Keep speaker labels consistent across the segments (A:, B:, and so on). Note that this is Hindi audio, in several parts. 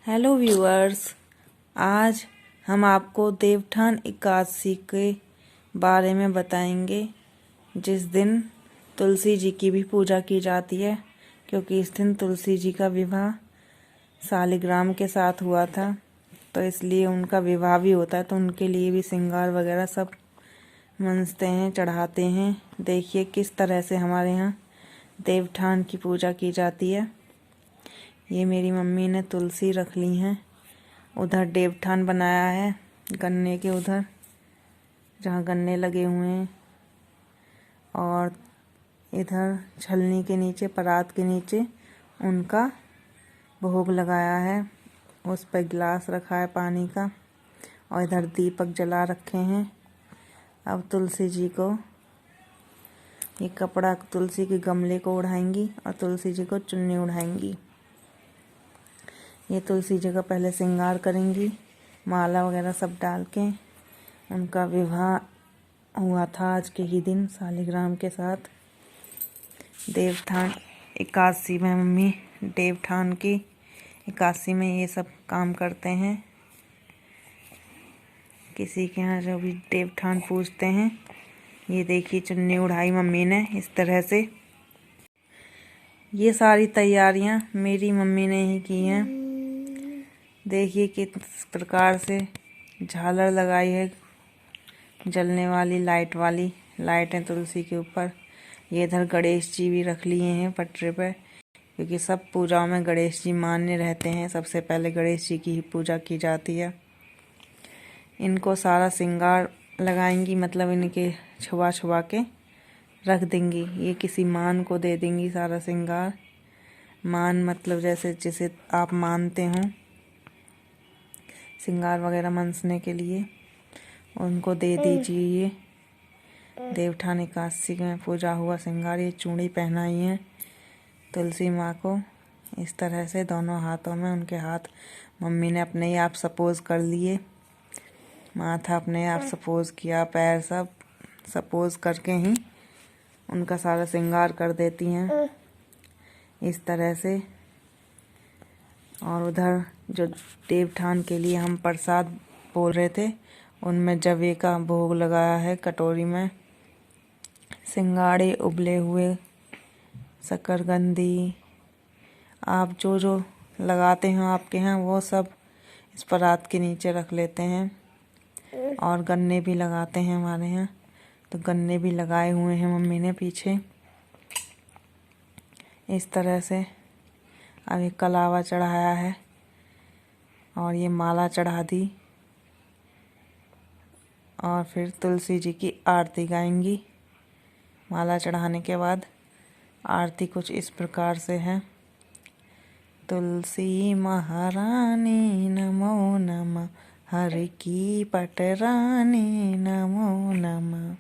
A: हेलो व्यूअर्स, आज हम आपको देवठान एकादशी के बारे में बताएंगे, जिस दिन तुलसी जी की भी पूजा की जाती है, क्योंकि इस दिन तुलसी जी का विवाह शालिग्राम के साथ हुआ था, तो इसलिए उनका विवाह भी होता है। तो उनके लिए भी श्रृंगार वगैरह सब मनते हैं, चढ़ाते हैं। देखिए किस तरह से हमारे यहाँ देवठान की पूजा की जाती है। ये मेरी मम्मी ने तुलसी रख ली हैं। उधर देवठान बनाया है गन्ने के उधर, जहाँ गन्ने लगे हुए हैं, और इधर छलनी के नीचे, परात के नीचे उनका भोग लगाया है। उस पर गिलास रखा है पानी का, और इधर दीपक जला रखे हैं। अब तुलसी जी को ये कपड़ा तुलसी के गमले को उड़ाएंगी और तुलसी जी को चुन्नी उड़ाएंगी। ये तुलसी जी का पहले श्रृंगार करेंगी, माला वगैरह सब डाल के। उनका विवाह हुआ था आज के ही दिन शालिग्राम के साथ। देवठान एकादशी में मम्मी देवठान की एकादशी में ये सब काम करते हैं। किसी के यहाँ जो भी देवठान पूजते हैं। ये देखिए चुन्नी उड़ाई मम्मी ने इस तरह से। ये सारी तैयारियां मेरी मम्मी ने ही की हैं। देखिए किस प्रकार से झालर लगाई है, जलने वाली लाइट वाली लाइटें तुलसी के ऊपर। ये इधर गणेश जी भी रख लिए हैं पटरे पर, क्योंकि सब पूजाओं में गणेश जी मान्य रहते हैं। सबसे पहले गणेश जी की ही पूजा की जाती है। इनको सारा श्रृंगार लगाएंगी, मतलब इनके छुआ छुआ के रख देंगी। ये किसी मान को दे देंगी सारा श्रृंगार। मान मतलब जैसे जिसे आप मानते हों, श्रृंगार वगैरह मनसने के लिए उनको दे दीजिए। ये देवठान एकादशी में पूजा हुआ श्रृंगार। ये चूड़ी पहनाई है तुलसी माँ को इस तरह से, दोनों हाथों में। उनके हाथ मम्मी ने अपने ही आप सपोज कर लिए, माथा अपने आप सपोज किया, पैर सब सपोज करके ही उनका सारा श्रृंगार कर देती हैं इस तरह से। और उधर जो देवठान के लिए हम प्रसाद बोल रहे थे, उनमें जवे का भोग लगाया है कटोरी में। सिंगाड़े उबले हुए, शकरकंदी, आप जो जो लगाते हो आपके यहाँ, वो सब इस परात के नीचे रख लेते हैं। और गन्ने भी लगाते हैं हमारे यहाँ, तो गन्ने भी लगाए हुए हैं मम्मी ने पीछे इस तरह से। अभी कलावा चढ़ाया है और ये माला चढ़ा दी, और फिर तुलसी जी की आरती गाएंगी। माला चढ़ाने के बाद आरती कुछ इस प्रकार से है। तुलसी महारानी नमो नमः, हरि की पटरानी नमो नमः।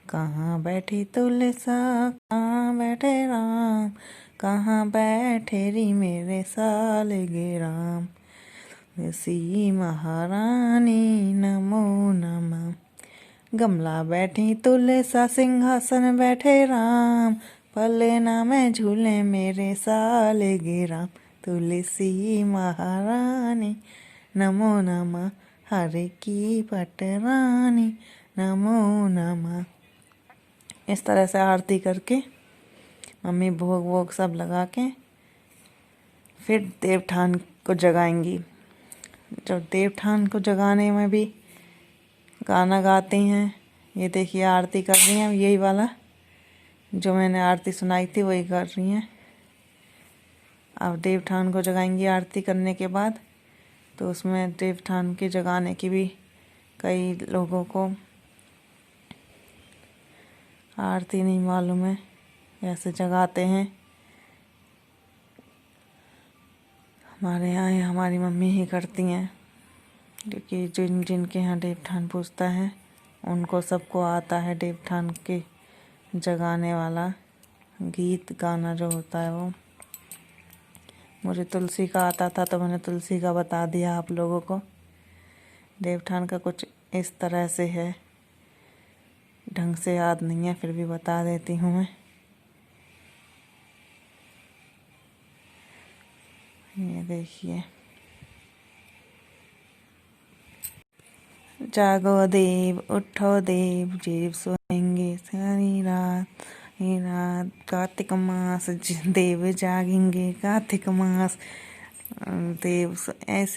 A: कहाँ बैठी तुलसा, कहाँ बैठे राम, कहाँ बैठे री मेरे सालिगे राम। तुलसी महारानी नमो नमः। गमला बैठी तुलसा, सिंहासन बैठे राम, पलना में झूले मेरे सालिगे राम। तुलसी महारानी नमो नमः, हरि की पटरानी नमो नमः। इस तरह से आरती करके मम्मी भोग वोग सब लगा के फिर देवठान को जगाएंगी। जब देवठान को जगाने में भी गाना गाती हैं। ये देखिए आरती कर रही हैं, यही वाला जो मैंने आरती सुनाई थी वही कर रही हैं। अब देवठान को जगाएंगी आरती करने के बाद, तो उसमें देवठान के जगाने की भी कई लोगों को आरती नहीं मालूम है, ऐसे जगाते हैं। हमारे यहाँ हमारी मम्मी ही करती हैं, क्योंकि जिनके यहाँ देवठान पूजता है उनको सबको आता है देवठान के जगाने वाला गीत गाना जो होता है वो। मुझे तुलसी का आता था तो मैंने तुलसी का बता दिया आप लोगों को। देवठान का कुछ इस तरह से है, ढंग से याद नहीं है, फिर भी बता देती हूँ मैं। ये देखिए जागो देव उठो देव, जीव सोएंगे सारी रात, ये रात कार्तिक मास, देव जागेंगे कार्तिक मास, देव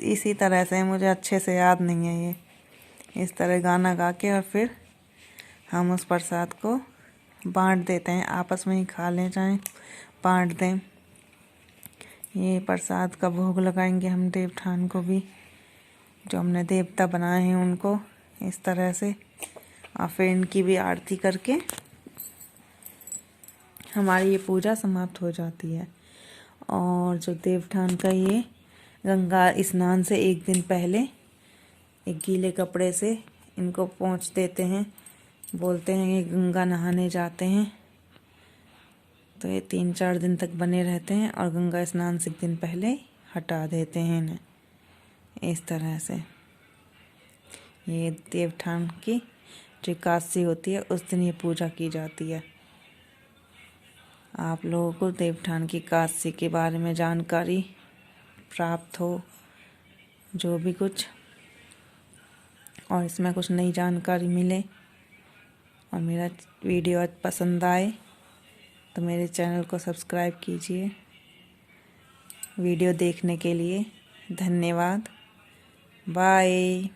A: इसी तरह से, मुझे अच्छे से याद नहीं है ये। इस तरह गाना गा के और फिर हम उस प्रसाद को बांट देते हैं, आपस में ही खा लें चाहे बांट दें। ये प्रसाद का भोग लगाएंगे हम देवठान को भी, जो हमने देवता बनाए हैं उनको, इस तरह से। और फिर इनकी भी आरती करके हमारी ये पूजा समाप्त हो जाती है। और जो देवठान का ये गंगा स्नान से एक दिन पहले एक गीले कपड़े से इनको पोंछ देते हैं, बोलते हैं ये गंगा नहाने जाते हैं, तो ये 3-4 दिन तक बने रहते हैं और गंगा स्नान से एक दिन पहले हटा देते हैं इन्हें। इस तरह से ये देवठान की जो एकादशी होती है उस दिन ये पूजा की जाती है। आप लोगों को देवठान की एकादशी के बारे में जानकारी प्राप्त हो, जो भी कुछ, और इसमें कुछ नई जानकारी मिले और मेरा वीडियो पसंद आए तो मेरे चैनल को सब्सक्राइब कीजिए। वीडियो देखने के लिए धन्यवाद। बाय।